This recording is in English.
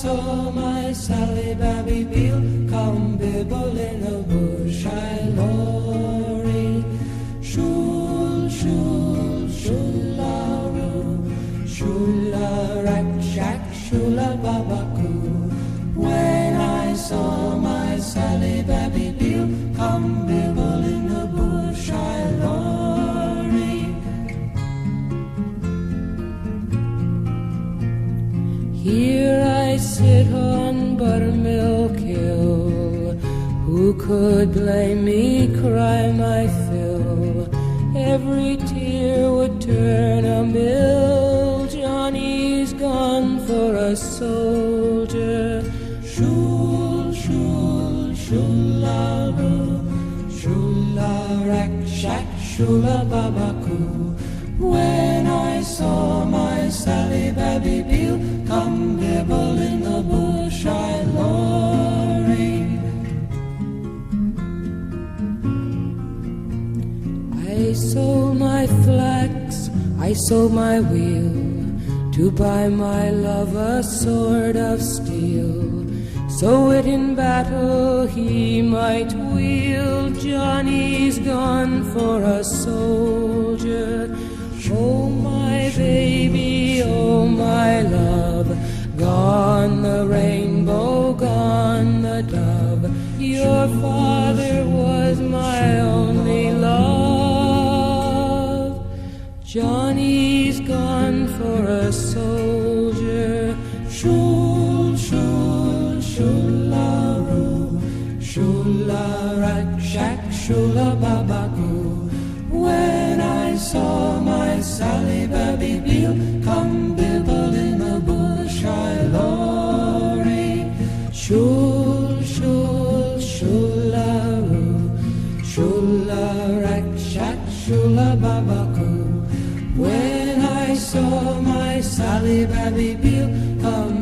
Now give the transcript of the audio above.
saw my Sally Babby Beale come bibble in a bush, I lorry. Shul, shul, shularoo, shula rack shack, shula babakoo. When I saw my Sally Babby Beale come bibble in a bush, I lorry. Here I sit on Buttermilk Hill. Who could blame me, cry my fill? Every tear would turn a mill. Johnny's gone for a soldier. Shul, shul, shularoo, shula rack shack, shula babakoo. When I saw my Sally Babby Beale come bibble in the bush, I lorry. I sold my flax, I sold my wheel, to buy my love a sword of steel, so it in battle he might wield. Johnny's gone for a soldier. Oh my baby, oh my love, gone the rainbow, gone the dove. Your father was my only love. Johnny's gone for a soldier. Shul, shul, shularoo, shula rack shack, shula babakoo. When I saw my Sally Babby Beale come bibble in the bush, I lorry. Shul, shul, shularoo, shula rack shack, shula babakoo. When I saw my Sally Babby Beale come